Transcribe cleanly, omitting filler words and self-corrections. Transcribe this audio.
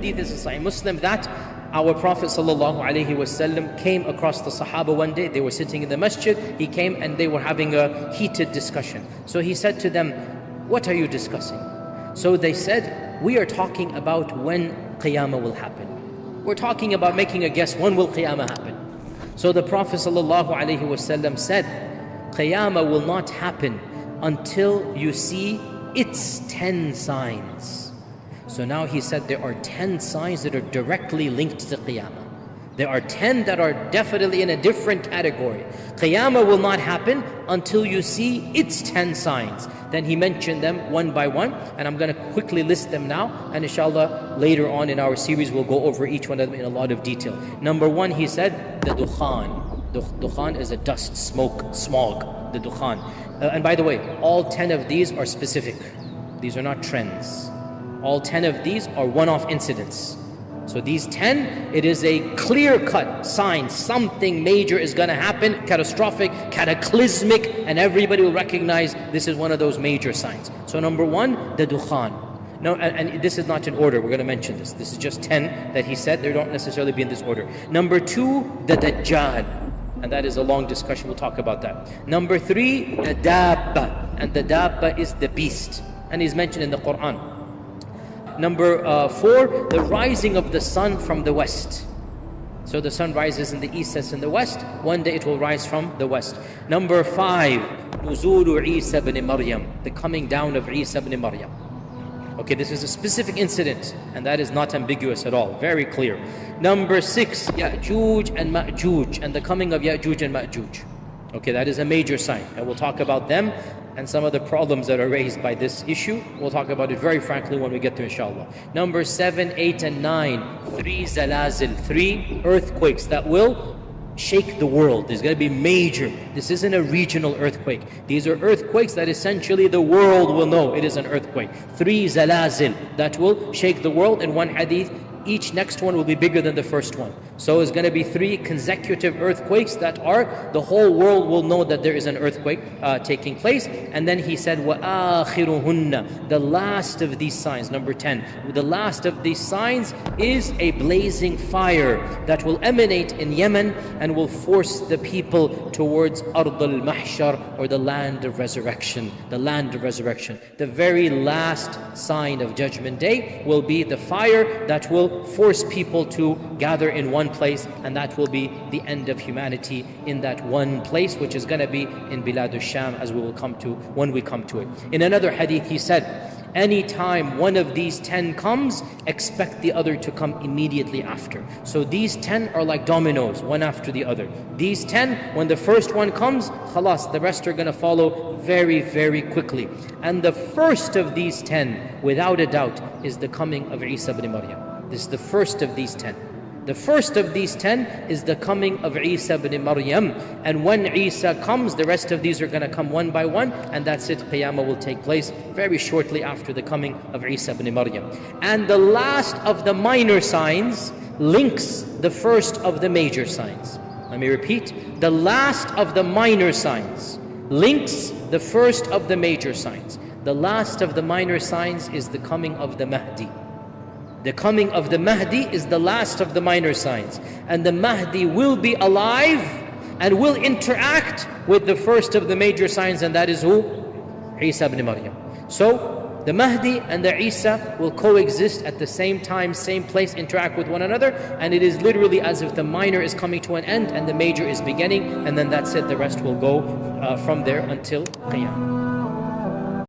hadith is in Sahih Muslim that our Prophet ﷺ came across the Sahaba one day. They were sitting in the masjid. He came and they were having a heated discussion. So he said to them, "What are you discussing?" So they said, "We are talking about when Qiyamah will happen. We're talking about making a guess, when will Qiyamah happen?" So the Prophet ﷺ said, "Qiyamah will not happen until you see its 10 signs." So now he said there are 10 signs that are directly linked to Qiyamah. There are 10 that are definitely in a different category. Qiyamah will not happen until you see its 10 signs. Then he mentioned them one by one, and I'm going to quickly list them now, and inshallah later on in our series we'll go over each one of them in a lot of detail. Number one, he said the dukhan. Dukhan is a dust, smoke, smog, the dukhan. And by the way, all 10 of these are specific. These are not trends. All 10 of these are one-off incidents. So these 10, it is a clear-cut sign. Something major is going to happen, catastrophic, cataclysmic, and everybody will recognize this is one of those major signs. So number one, the dukhan. No, and this is not in order. We're going to mention this. This is just 10 that he said. They don't necessarily be in this order. Number two, the Dajjal. And that is a long discussion. We'll talk about that. Number three, the Dabba. And the Dabba is the beast. And he's mentioned in the Quran. Number four, the rising of the sun from the west. So the sun rises in the east, sets in the west. One day it will rise from the west. Number five, Nuzulu Isa ibn Maryam, the coming down of Isa ibn Maryam. Okay, this is a specific incident, and that is not ambiguous at all, very clear. Number six, Ya'juj and Ma'juj, and the coming of Ya'juj and Ma'juj. Okay, that is a major sign, and we'll talk about them and some of the problems that are raised by this issue. We'll talk about it very frankly when we get to inshallah. Number 7, 8, and 9, 3 zalazil, 3 earthquakes that will shake the world. There's going to be major. This isn't a regional earthquake. These are earthquakes that essentially the world will know it is an earthquake. 3 zalazil that will shake the world. In one hadith, each next one will be bigger than the first one. So it's going to be 3 consecutive earthquakes that are, the whole world will know that there is an earthquake taking place. And then he said, وَآخِرُهُنَّ, the last of these signs, number 10, the last of these signs is a blazing fire that will emanate in Yemen and will force the people towards Ard al-Mahshar, or the land of resurrection. The land of resurrection. The very last sign of Judgment Day will be the fire that will force people to gather in one place, and that will be the end of humanity in that one place, which is going to be in Bilad al-Sham, as we will come to when we come to it. In another hadith he said, anytime one of these 10 comes, expect the other to come immediately after. So these 10 are like dominoes, one after the other. These 10, when the first one comes, khalas, the rest are going to follow very, very quickly. And the first of these 10, without a doubt, is the coming of Isa ibn Maryam. This is the first of these 10. The first of these 10 is the coming of Isa ibn Maryam. And when Isa comes, the rest of these are going to come one by one, and that's it. Qiyamah will take place very shortly after the coming of Isa ibn Maryam. And the last of the minor signs links the first of the major signs. Let me repeat. The last of the minor signs links the first of the major signs. The last of the minor signs is the coming of the Mahdi. The coming of the Mahdi is the last of the minor signs. And the Mahdi will be alive and will interact with the first of the major signs, and that is who? Isa ibn Maryam. So the Mahdi and the Isa will coexist at the same time, same place, interact with one another, and it is literally as if the minor is coming to an end and the major is beginning, and then that's it. The rest will go from there until Qiyamah.